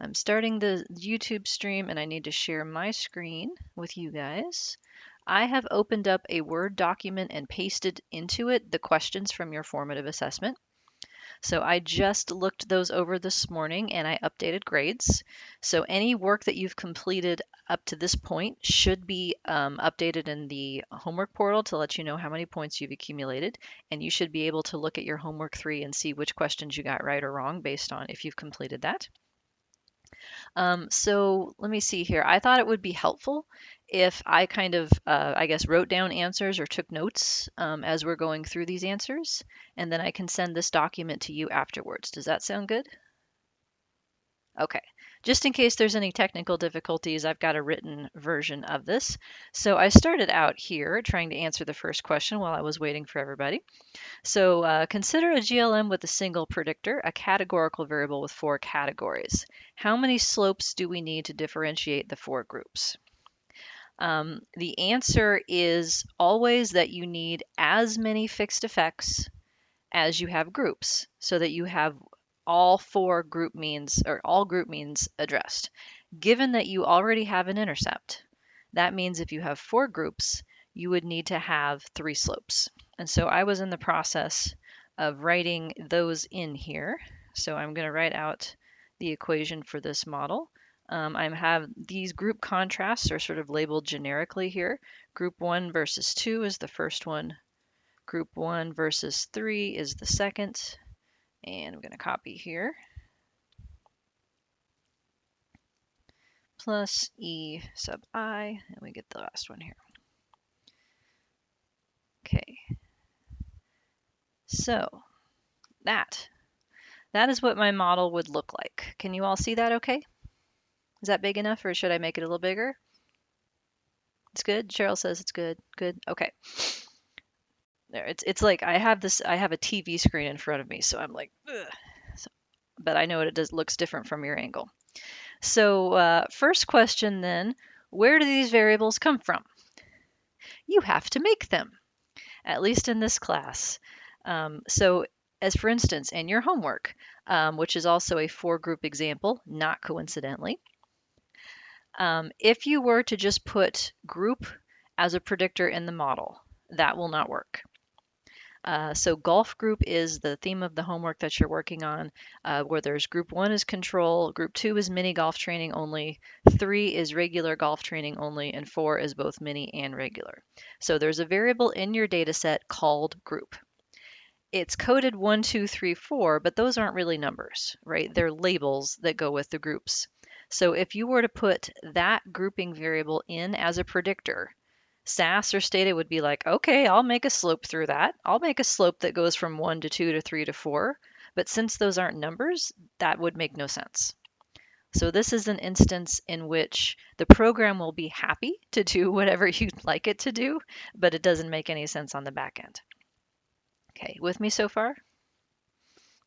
I'm starting the YouTube stream and I need to share my screen with you guys. I have opened up a Word document and pasted into it the questions from your formative assessment. So I just looked those over this morning and I updated grades. So any work that you've completed up to this point should be updated in the homework portal to let you know how many points you've accumulated. And you should be able to look at your homework 3 and see which questions you got right or wrong based on if you've completed that. So let me see here. I thought it would be helpful if I kind of, I guess, wrote down answers or took notes as we're going through these answers, and then I can send this document to you afterwards. Does that sound good? Okay. Just in case there's any technical difficulties, I've got a written version of this. So I started out here trying to answer the first question while I was waiting for everybody. So consider a GLM with a single predictor, a categorical variable with 4 categories. How many slopes do we need to differentiate the 4 groups? The answer is always that you need as many fixed effects as you have groups, so that you have all 4 group means or all group means addressed. Given that you already have an intercept, that means if you have 4 groups, you would need to have 3 slopes. And so I was in the process of writing those in here. So I'm going to write out the equation for this model. I have these group contrasts are sort of labeled generically here. Group 1 versus 2 is the first one. Group 1 versus 3 is the second. And I'm going to copy here. Plus E sub I, and we get the last one here. Okay, so that is what my model would look like. Can you all see that okay? Is that big enough or should I make it a little bigger? It's good. Cheryl says it's good. Good. Okay. There, it's like I have a TV screen in front of me, so I'm like, ugh. So, but I know it looks different from your angle. So first question then, where do these variables come from? You have to make them, at least in this class. So as for instance, in your homework, which is also a 4-group example, not coincidentally, if you were to just put group as a predictor in the model, that will not work. So golf group is the theme of the homework that you're working on, where there's group 1 is control, group 2 is mini golf training only, 3 is regular golf training only, and 4 is both mini and regular. So there's a variable in your data set called group. It's coded 1, 2, 3, 4, but those aren't really numbers, right? They're labels that go with the groups. So if you were to put that grouping variable in as a predictor, SAS or Stata would be like, okay, I'll make a slope through that. I'll make a slope that goes from 1 to 2 to 3 to 4. But since those aren't numbers, that would make no sense. So this is an instance in which the program will be happy to do whatever you'd like it to do, but it doesn't make any sense on the back end. Okay, with me so far?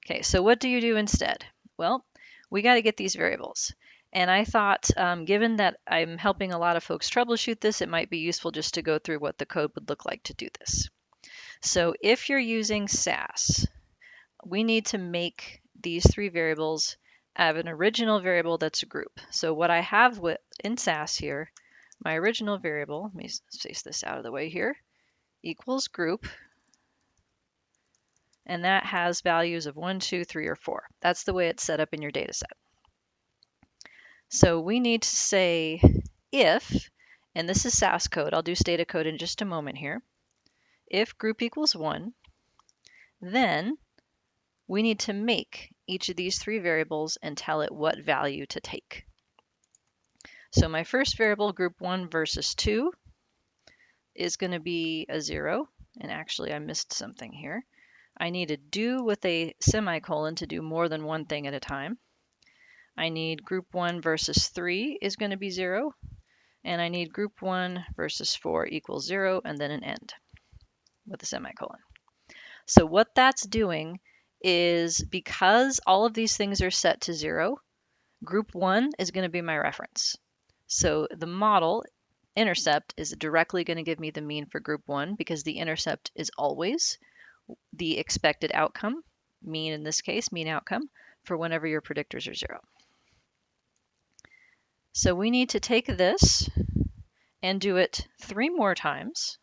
Okay, so what do you do instead? Well, we got to get these variables. And I thought, given that I'm helping a lot of folks troubleshoot this, it might be useful just to go through what the code would look like to do this. So if you're using SAS, we need to make these 3 variables have an original variable that's a group. So what I have in SAS here, my original variable, let me space this out of the way here, equals group. And that has values of 1, 2, 3, or 4. That's the way it's set up in your data set. So we need to say if, and this is SAS code, I'll do Stata code in just a moment here. If group equals 1, then we need to make each of these 3 variables and tell it what value to take. So my first variable, group 1 versus 2, is going to be a 0. And actually, I missed something here. I need a do with a semicolon to do more than one thing at a time. I need group 1 versus 3 is going to be 0. And I need group 1 versus 4 equals 0, and then an end with a semicolon. So what that's doing is, because all of these things are set to 0, group 1 is going to be my reference. So the model intercept is directly going to give me the mean for group 1, because the intercept is always the expected outcome, mean in this case, mean outcome, for whenever your predictors are 0. So we need to take this and do it 3 more times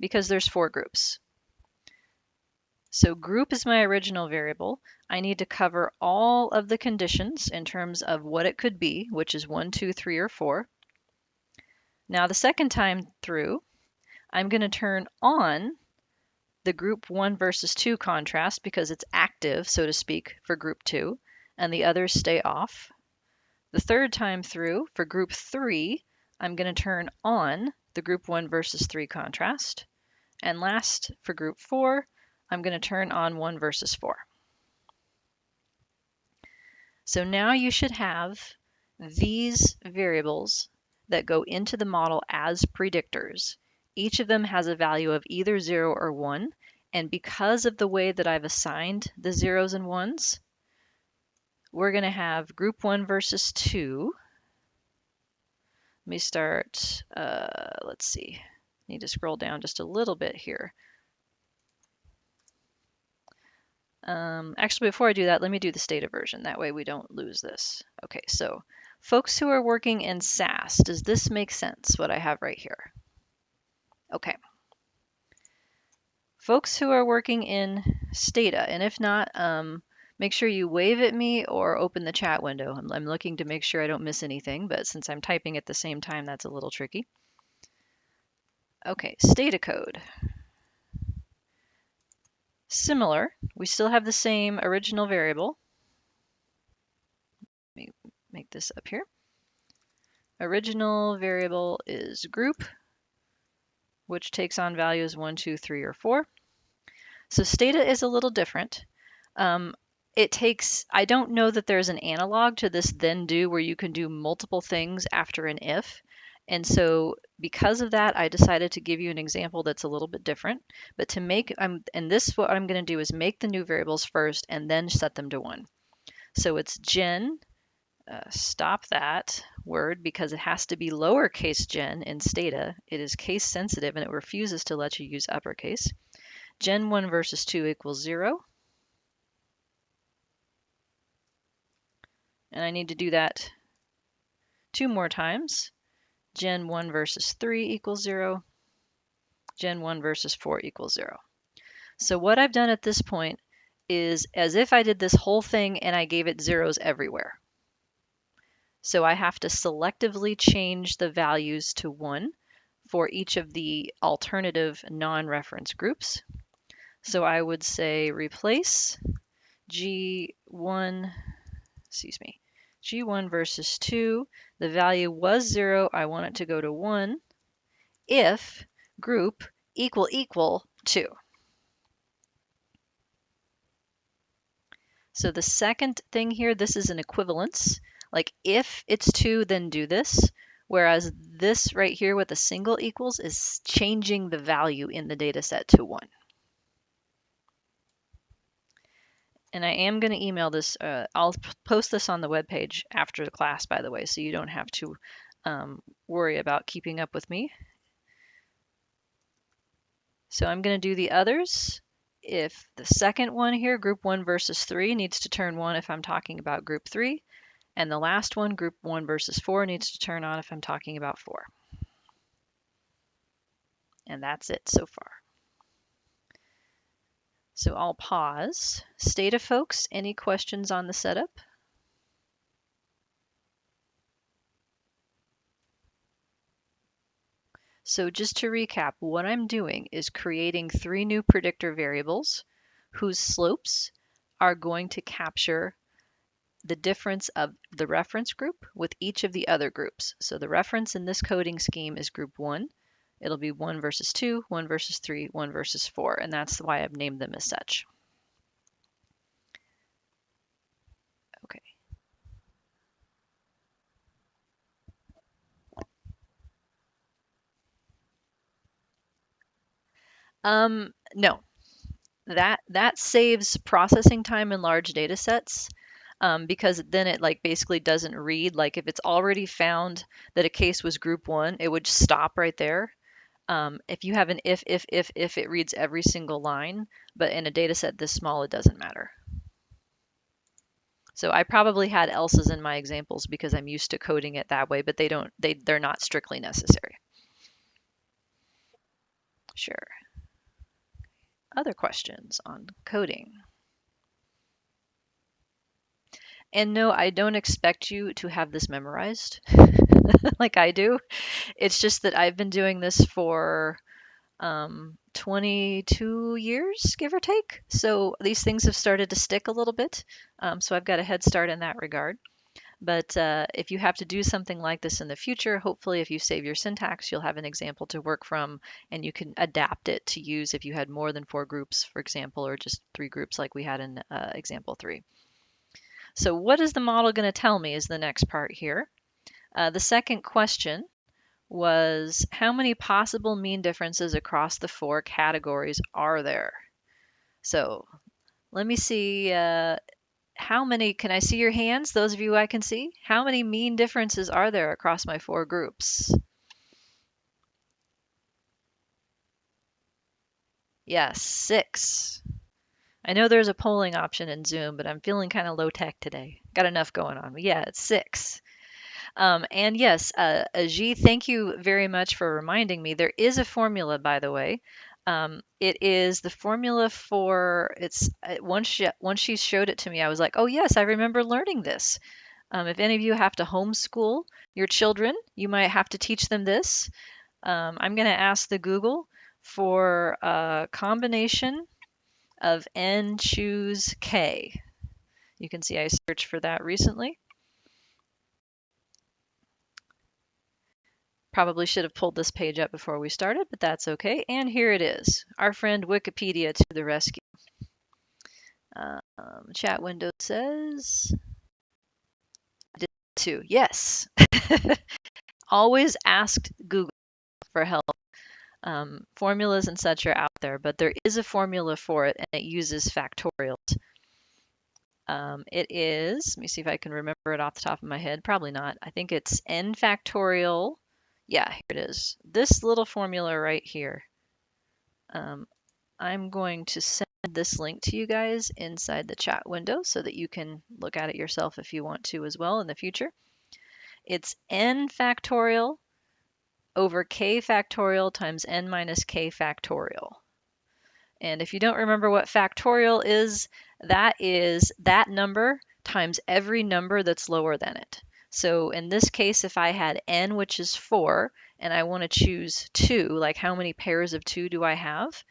because there's 4 groups. So group is my original variable. I need to cover all of the conditions in terms of what it could be, which is 1, 2, 3, or 4. Now the second time through, I'm going to turn on the group 1 versus 2 contrast because it's active, so to speak, for group 2, and the others stay off. The third time through, for group 3, I'm going to turn on the group 1 versus 3 contrast. And last, for group 4, I'm going to turn on 1 versus 4. So now you should have these variables that go into the model as predictors. Each of them has a value of either 0 or 1. And because of the way that I've assigned the zeros and ones, we're going to have group 1 versus 2. Let me start, let's see, need to scroll down just a little bit here. Actually, before I do that, let me do the Stata version. That way we don't lose this. Okay, so folks who are working in SAS, does this make sense, what I have right here? Okay. Folks who are working in Stata, and if not, make sure you wave at me or open the chat window. I'm looking to make sure I don't miss anything, but since I'm typing at the same time, that's a little tricky. Okay, Stata code. Similar, we still have the same original variable. Let me make this up here. Original variable is group, which takes on values 1, 2, 3, or 4. So Stata is a little different. I don't know that there's an analog to this then do where you can do multiple things after an if. And so because of that, I decided to give you an example that's a little bit different. But to make, what I'm going to do is make the new variables first and then set them to 1. So it's gen, stop that word because it has to be lowercase gen in Stata. It is case sensitive and it refuses to let you use uppercase. Gen 1 versus 2 equals 0. And I need to do that 2 more times. Gen 1 versus 3 equals 0. Gen 1 versus 4 equals 0. So what I've done at this point is as if I did this whole thing and I gave it zeros everywhere. So I have to selectively change the values to 1 for each of the alternative non-reference groups. So I would say replace G1, G1 versus 2. The value was 0. I want it to go to 1 if group equal 2. So the second thing here, this is an equivalence. Like if it's 2, then do this. Whereas this right here with a single equals is changing the value in the data set to 1. And I am going to email this. I'll post this on the webpage after the class, by the way, so you don't have to worry about keeping up with me. So I'm going to do the others. If the second one here, group 1 versus 3, needs to turn 1 if I'm talking about group 3. And the last one, group 1 versus 4, needs to turn on if I'm talking about 4. And that's it so far. So I'll pause. Stata folks, any questions on the setup? So just to recap, what I'm doing is creating 3 new predictor variables whose slopes are going to capture the difference of the reference group with each of the other groups. So the reference in this coding scheme is group 1. It'll be 1 versus 2, 1 versus 3, 1 versus 4, and that's why I've named them as such. Okay. No, that saves processing time in large data sets. Because then it like basically doesn't read. Like if it's already found that a case was group 1, it would stop right there. If you have an if, it reads every single line, but in a data set this small, it doesn't matter. So I probably had else's in my examples because I'm used to coding it that way, but they're not strictly necessary. Sure. Other questions on coding? And no, I don't expect you to have this memorized like I do. It's just that I've been doing this for 22 years, give or take. So these things have started to stick a little bit. So I've got a head start in that regard. But if you have to do something like this in the future, hopefully if you save your syntax, you'll have an example to work from and you can adapt it to use if you had more than 4 groups, for example, or just 3 groups like we had in example 3. So what is the model going to tell me is the next part here. The second question was how many possible mean differences across the 4 categories are there? So let me see how many, can I see your hands? Those of you I can see. How many mean differences are there across my 4 groups? Yes, 6. I know there's a polling option in Zoom, but I'm feeling kind of low tech today. Got enough going on. But yeah, it's 6. And yes, Ajit, thank you very much for reminding me. There is a formula, by the way. It is the formula for once she showed it to me, I was like, oh yes, I remember learning this. If any of you have to homeschool your children, you might have to teach them this. I'm going to ask the Google for a combination of n choose k. You can see I searched for that recently. Probably should have pulled this page up before we started, but that's okay. And here it is, our friend Wikipedia to the rescue. Chat window says, I did too. Yes. Always ask Google for help. Formulas and such are out there, but there is a formula for it, and it uses factorials. It is, let me see if I can remember it off the top of my head. Probably not. I think it's n factorial. Yeah, here it is. This little formula right here. I'm going to send this link to you guys inside the chat window so that you can look at it yourself if you want to as well in the future. It's n factorial over k factorial times n minus k factorial. And if you don't remember what factorial is that number times every number that's lower than it. So in this case, if I had n, which is 4, and I want to choose 2, like how many pairs of 2 do I have?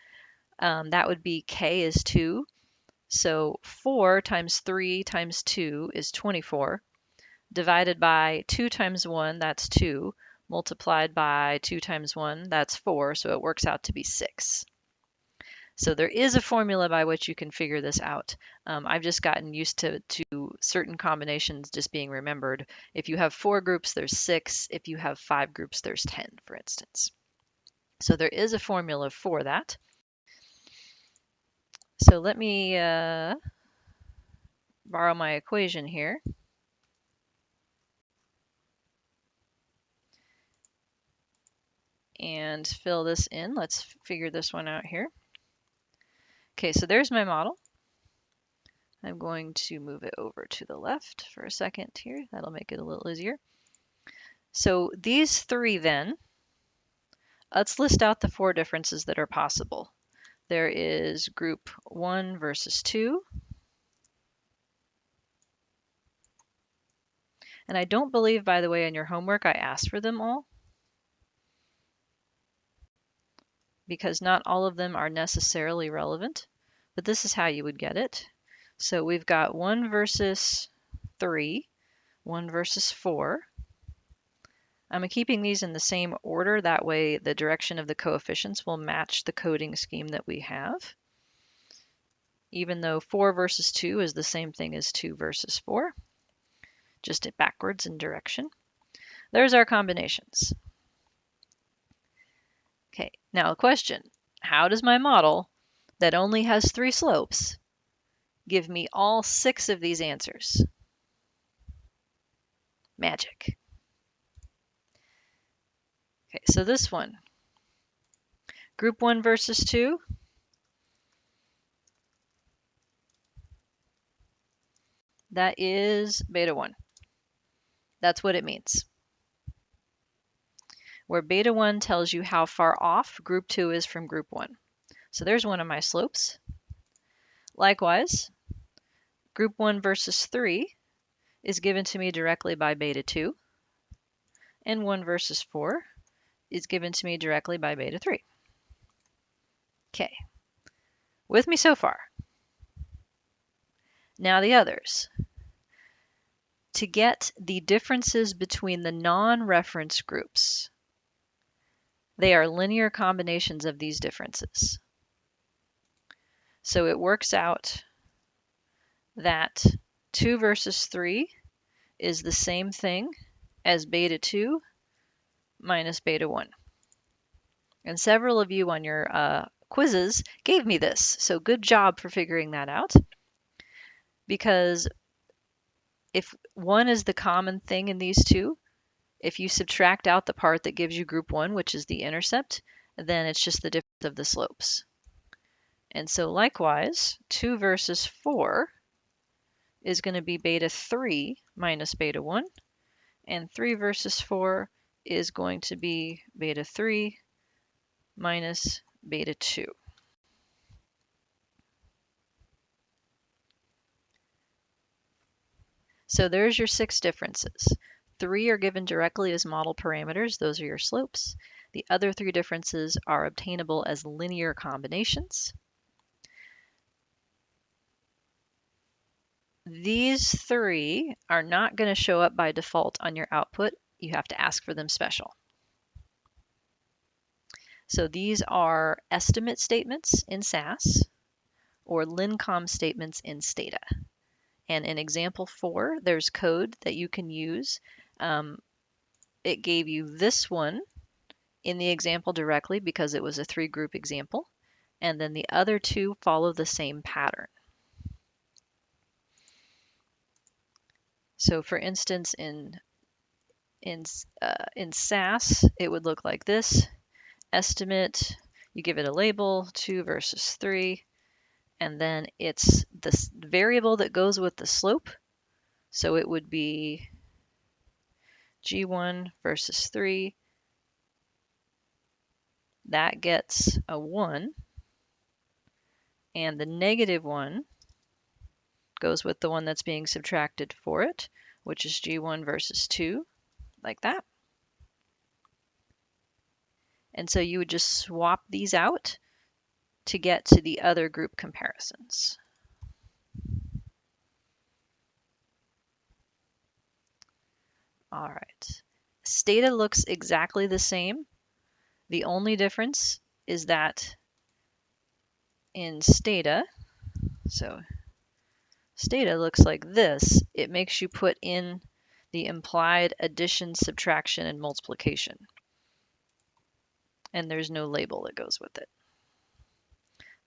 That would be k is 2. So 4 times 3 times 2 is 24. Divided by 2 times 1, that's 2. Multiplied by 2 times 1, that's 4. So it works out to be 6. So there is a formula by which you can figure this out. I've just gotten used to certain combinations just being remembered. If you have 4 groups, there's 6. If you have 5 groups, there's 10, for instance. So there is a formula for that. So let me borrow my equation here. And fill this in. Let's figure this one out here. Okay, so there's my model. I'm going to move it over to the left for a second here. That'll make it a little easier. So these 3 then, let's list out the 4 differences that are possible. There is group 1 versus 2. And I don't believe, by the way, in your homework I asked for them all, because not all of them are necessarily relevant, but this is how you would get it. So we've got 1 versus 3, 1 versus 4. I'm keeping these in the same order, that way the direction of the coefficients will match the coding scheme that we have. Even though 4 versus 2 is the same thing as 2 versus 4, just backwards in direction. There's our combinations. Okay, now a question. How does my model that only has 3 slopes give me all 6 of these answers? Magic. Okay, so this one, group 1 versus 2. That is beta 1. That's what it means. Where beta 1 tells you how far off group 2 is from group 1. So there's one of my slopes. Likewise, group 1 versus 3 is given to me directly by beta 2, and 1 versus 4 is given to me directly by beta 3. Okay, with me so far? Now the others. To get the differences between the non-reference groups, they are linear combinations of these differences. So it works out that 2 versus 3 is the same thing as beta 2 minus beta 1. And several of you on your quizzes gave me this, so good job for figuring that out. Because if 1 is the common thing in these two, if you subtract out the part that gives you group 1, which is the intercept, then it's just the difference of the slopes. And so likewise, 2 versus 4 is going to be beta 3 minus beta 1, and 3 versus 4 is going to be beta 3 minus beta 2. So there's your 6 differences. 3 are given directly as model parameters. Those are your slopes. The other 3 differences are obtainable as linear combinations. These 3 are not going to show up by default on your output. You have to ask for them special. So these are estimate statements in SAS or lincom statements in Stata. And in example 4, there's code that you can use. It gave you this one in the example directly because it was a 3-group example. And then the other 2 follow the same pattern. So for instance, in SAS, it would look like this. Estimate, you give it a label, 2 versus 3, and then it's the variable that goes with the slope. So it would be G1 versus 3. That gets a 1. And the negative 1 goes with the one that's being subtracted for it, which is G1 versus 2, like that. And so you would just swap these out to get to the other group comparisons. All right. Stata looks exactly the same. The only difference is that in Stata, so Stata looks like this. It makes you put in the implied addition, subtraction, and multiplication. And there's no label that goes with it.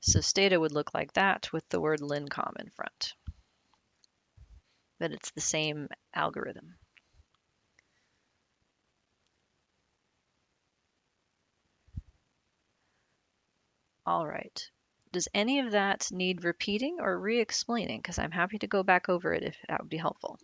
So Stata would look like that with the word lincom in front. But it's the same algorithm. All right. Does any of that need repeating or re-explaining? Because I'm happy to go back over it if that would be helpful.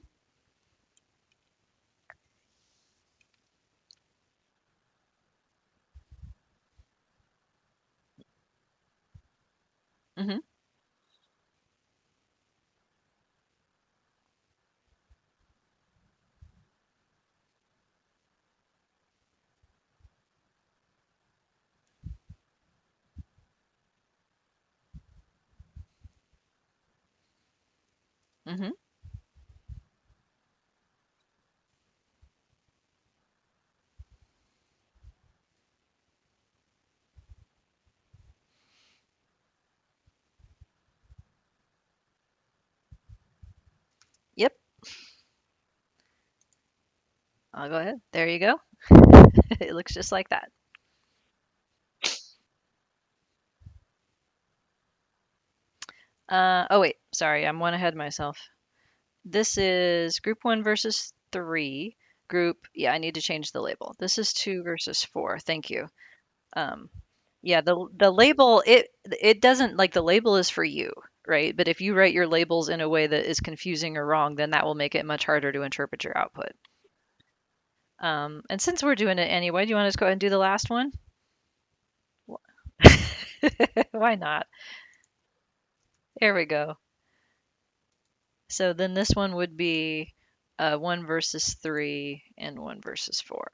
Mm-hmm. Mm-hmm. Yep. I'll go ahead. There you go. It looks just like that. Oh wait, sorry, I'm one ahead of myself. This is group 1 versus 3. Yeah, I need to change the label. This is 2 versus 4. Thank you. Um, yeah, the label, it doesn't, like, the label is for you, right? But if you write your labels in a way that is confusing or wrong, then that will make it much harder to interpret your output. And since we're doing it anyway, do you want to just go ahead and do the last one? Why not? There we go. So then this one would be 1 versus 3 and 1 versus 4.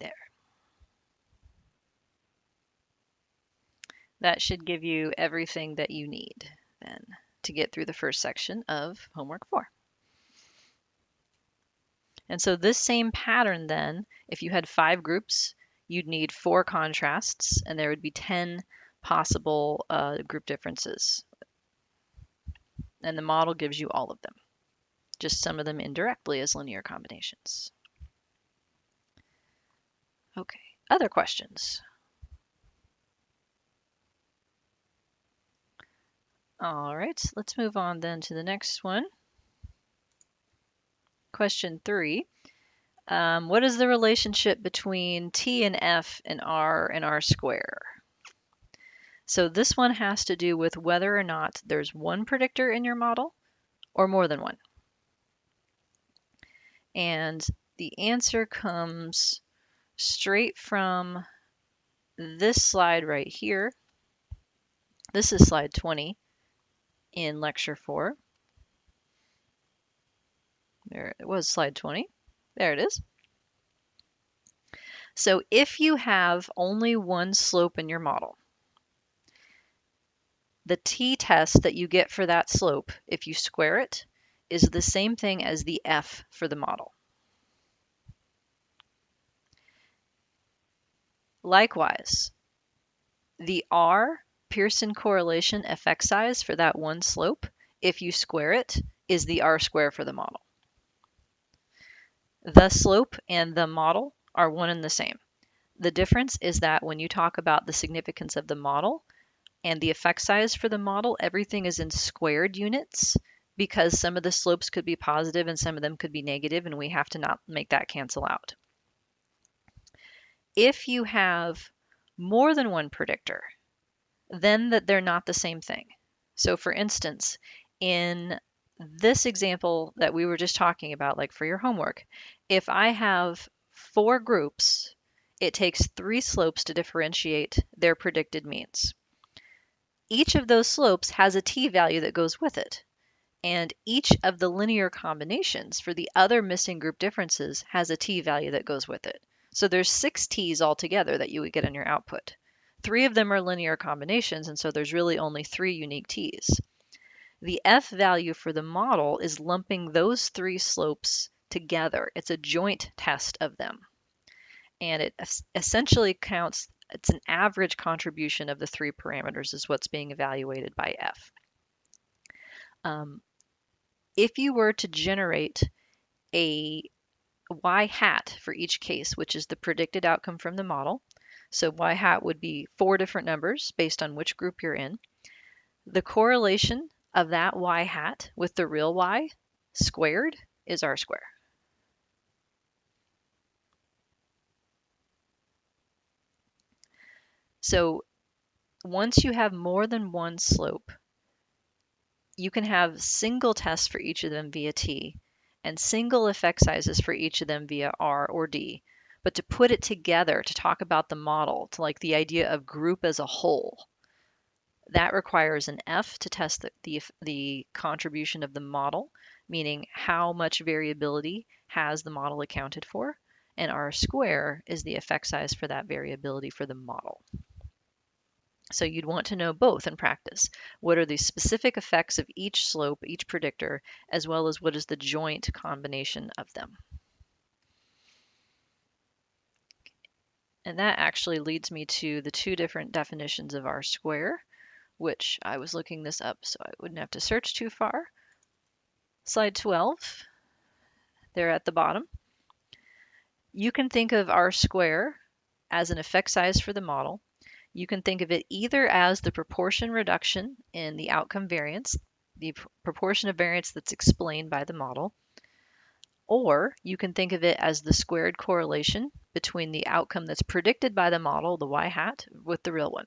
There. That should give you everything that you need then to get through the first section of homework 4. And so this same pattern then, if you had 5 groups, you'd need 4 contrasts, and there would be 10 possible group differences. And the model gives you all of them, just some of them indirectly as linear combinations. Okay, other questions? All right, let's move on then to the next one. Question 3. What is the relationship between T and F and R square? So this one has to do with whether or not there's one predictor in your model or more than one. And the answer comes straight from this slide right here. This is slide 20 in lecture 4. There it was, slide 20. There it is. So if you have only one slope in your model, the t-test that you get for that slope, if you square it, is the same thing as the f for the model. Likewise, the r Pearson correlation effect size for that one slope, if you square it, is the r square for the model. The slope and the model are one and the same. The difference is that when you talk about the significance of the model and the effect size for the model, everything is in squared units because some of the slopes could be positive and some of them could be negative, and we have to not make that cancel out. If you have more than one predictor, then that they're not the same thing. So for instance, in this example that we were just talking about, like for your homework, if I have 4 groups, it takes 3 slopes to differentiate their predicted means. Each of those slopes has a t-value that goes with it, and each of the linear combinations for the other missing group differences has a t-value that goes with it. So there's 6 t's altogether that you would get in your output. 3 of them are linear combinations, and so there's really only 3 unique t's. The f value for the model is lumping those 3 slopes together. It's a joint test of them. And it essentially counts, it's an average contribution of the 3 parameters is what's being evaluated by f. If you were to generate a y hat for each case, which is the predicted outcome from the model, so y hat would be 4 different numbers based on which group you're in, the correlation of that y hat with the real y squared is r square. So once you have more than one slope, you can have single tests for each of them via t and single effect sizes for each of them via r or d. But to put it together, to talk about the model, to like the idea of group as a whole, that requires an f to test the contribution of the model, meaning how much variability has the model accounted for, and r square is the effect size for that variability for the model. So you'd want to know both in practice. What are the specific effects of each slope, each predictor, as well as what is the joint combination of them? And that actually leads me to the 2 different definitions of r square, which I was looking this up so I wouldn't have to search too far. Slide 12, there at the bottom. You can think of r square as an effect size for the model. You can think of it either as the proportion reduction in the outcome variance, the proportion of variance that's explained by the model, Or you can think of it as the squared correlation between the outcome that's predicted by the model, the y hat, with the real one.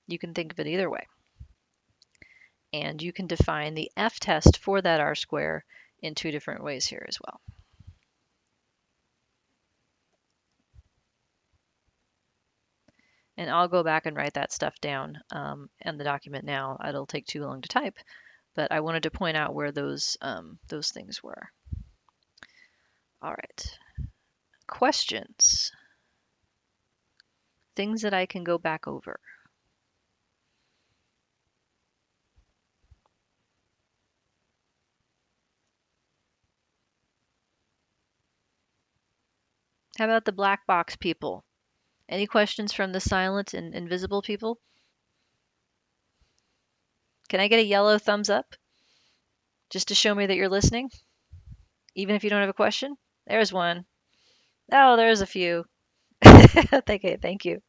You can think of it either way. And you can define the f-test for that r-square in two different ways here as well. And I'll go back and write that stuff down in the document now. It'll take too long to type, but I wanted to point out where those things were. All right. Questions. Things that I can go back over. How about the black box people? Any questions from the silent and invisible people? Can I get a yellow thumbs up just to show me that you're listening? Even if you don't have a question? There's one. Oh, there's a few. Thank you.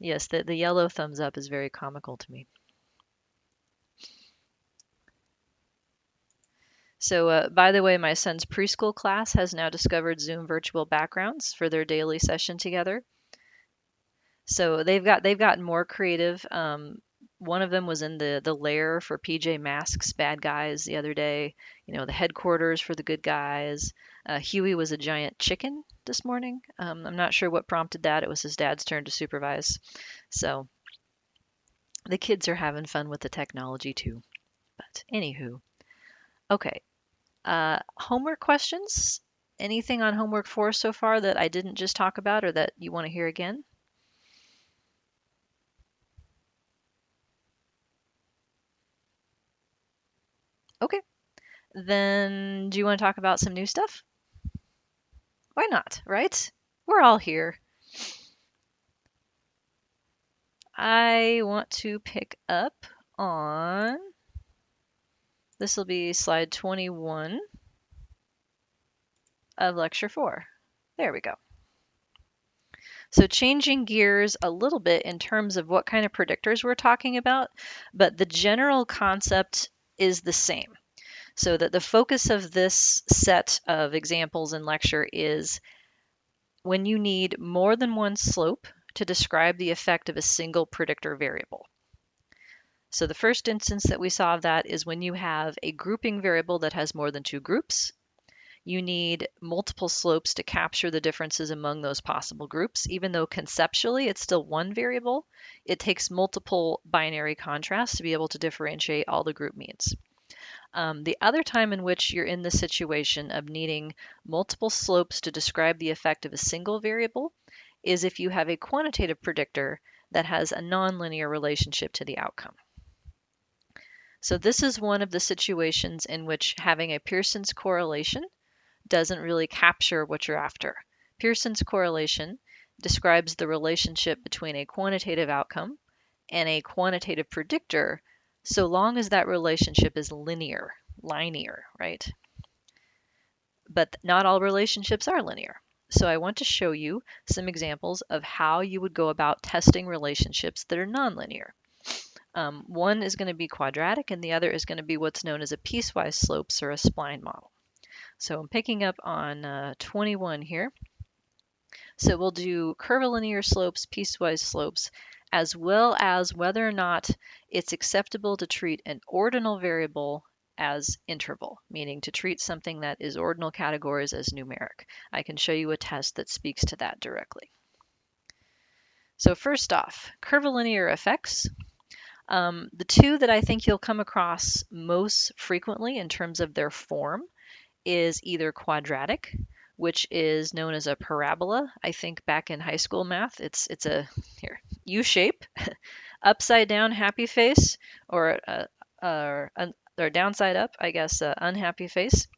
Yes, the yellow thumbs up is very comical to me. So, by the way, my son's preschool class has now discovered Zoom virtual backgrounds for their daily session together. So they've gotten more creative. One of them was in the lair for PJ Masks bad guys the other day. You know, the headquarters for the good guys. Huey was a giant chicken this morning. I'm not sure what prompted that. It was his dad's turn to supervise. So the kids are having fun with the technology too. But anywho, okay. Homework questions? Anything on homework 4 so far that I didn't just talk about or that you want to hear again? Okay. Then do you want to talk about some new stuff? Why not, right? We're all here. I want to pick up on, this will be slide 21 of lecture 4. There we go. So changing gears a little bit in terms of what kind of predictors we're talking about, but the general concept is the same. So that the focus of this set of examples in lecture is when you need more than one slope to describe the effect of a single predictor variable. So the first instance that we saw of that is when you have a grouping variable that has more than two groups. You need multiple slopes to capture the differences among those possible groups. Even though conceptually it's still one variable, it takes multiple binary contrasts to be able to differentiate all the group means. The other time in which you're in the situation of needing multiple slopes to describe the effect of a single variable is if you have a quantitative predictor that has a nonlinear relationship to the outcome. So this is one of the situations in which having a Pearson's correlation doesn't really capture what you're after. Pearson's correlation describes the relationship between a quantitative outcome and a quantitative predictor so long as that relationship is linear, right? But not all relationships are linear. So I want to show you some examples of how you would go about testing relationships that are nonlinear. One is going to be quadratic and the other is going to be what's known as a piecewise slopes or a spline model. So I'm picking up on 21 here. So we'll do curvilinear slopes, piecewise slopes, as well as whether or not it's acceptable to treat an ordinal variable as interval, meaning to treat something that is ordinal categories as numeric. I can show you a test that speaks to that directly. So first off, curvilinear effects. The two that I think you'll come across most frequently in terms of their form is either quadratic, which is known as a parabola. I think back in high school math, it's a U shape, upside down happy face, or downside up, I guess, unhappy face.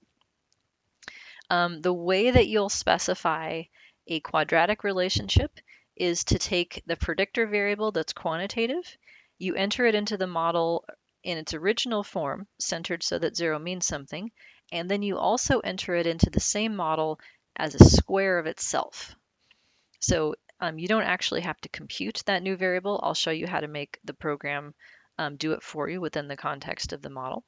The way that you'll specify a quadratic relationship is to take the predictor variable that's quantitative, you enter it into the model in its original form, centered so that 0 means something, and then you also enter it into the same model as a square of itself. So you don't actually have to compute that new variable. I'll show you how to make the program do it for you within the context of the model.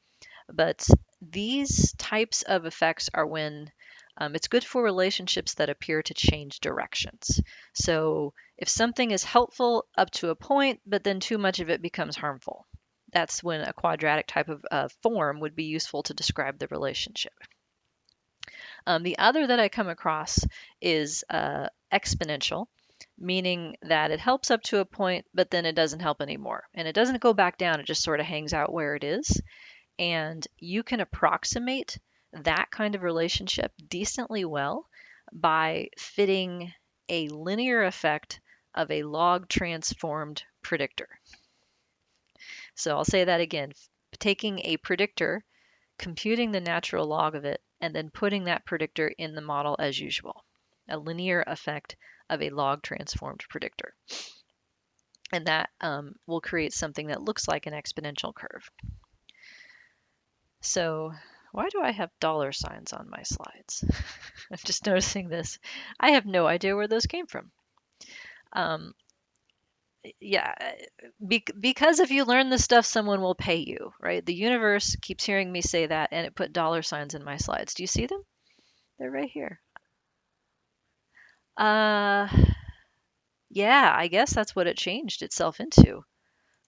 But these types of effects are when it's good for relationships that appear to change directions. So if something is helpful up to a point, but then too much of it becomes harmful, that's when a quadratic type of form would be useful to describe the relationship. The other that I come across is exponential, meaning that it helps up to a point, but then it doesn't help anymore. And it doesn't go back down, it just sort of hangs out where it is. And you can approximate that kind of relationship decently well by fitting a linear effect of a log transformed predictor. So I'll say that again. Taking a predictor, computing the natural log of it, and then putting that predictor in the model as usual. A linear effect of a log transformed predictor. And that will create something that looks like an exponential curve. So why do I have dollar signs on my slides? I'm just noticing this. I have no idea where those came from. Um, yeah, because if you learn this stuff, someone will pay you, right? The universe keeps hearing me say that, and it put dollar signs in my slides. Do you see them? They're right here. Uh, yeah, I guess that's what it changed itself into.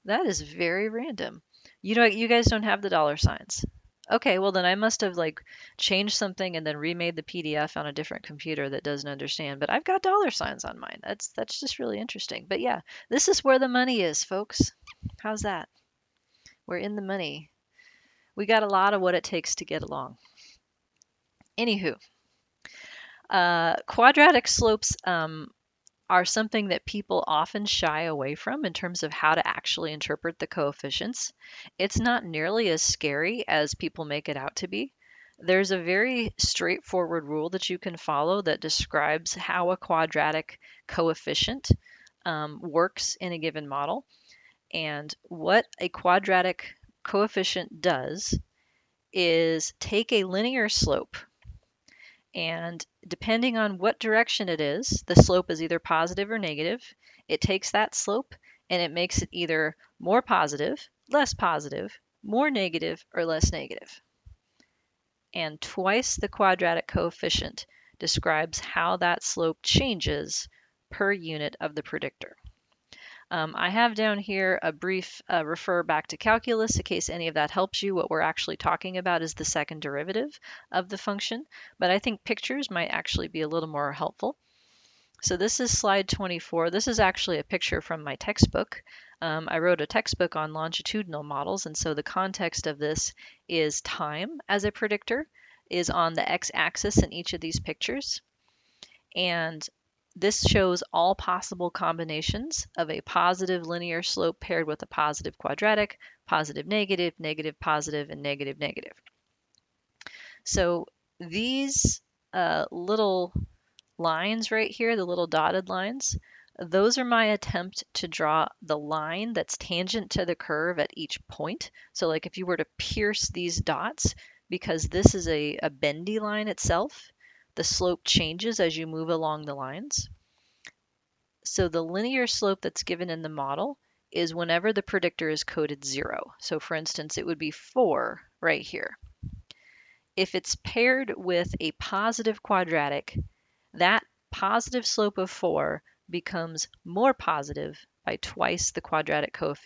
That is very random. You guys don't have the dollar signs. Okay, well then I must have like changed something and then remade the PDF on a different computer that doesn't understand. But I've got dollar signs on mine. That's just really interesting. But yeah, this is where the money is, folks. How's that? We're in the money. We got a lot of what it takes to get along. Anywho, quadratic slopes are something that people often shy away from in terms of how to actually interpret the coefficients. It's not nearly as scary as people make it out to be. There's a very straightforward rule that you can follow that describes how a quadratic coefficient works in a given model. And what a quadratic coefficient does is take a linear slope, and depending on what direction it is, the slope is either positive or negative. It takes that slope and it makes it either more positive, less positive, more negative, or less negative. And twice the quadratic coefficient describes how that slope changes per unit of the predictor. I have down here a brief refer back to calculus in case any of that helps you. What we're actually talking about is the second derivative of the function, but I think pictures might actually be a little more helpful. So this is slide 24. This is actually a picture from my textbook. I wrote a textbook on longitudinal models, and so the context of this is time as a predictor is on the x-axis in each of these pictures. And this shows all possible combinations of a positive linear slope paired with a positive quadratic, positive negative, negative positive, and negative negative. So these little lines right here, the little dotted lines, those are my attempt to draw the line that's tangent to the curve at each point. So like if you were to pierce these dots, because this is a bendy line itself, the slope changes as you move along the lines. So the linear slope that's given in the model is whenever the predictor is coded 0. So for instance, it would be 4 right here. If it's paired with a positive quadratic, that positive slope of 4 becomes more positive by twice the quadratic coefficient.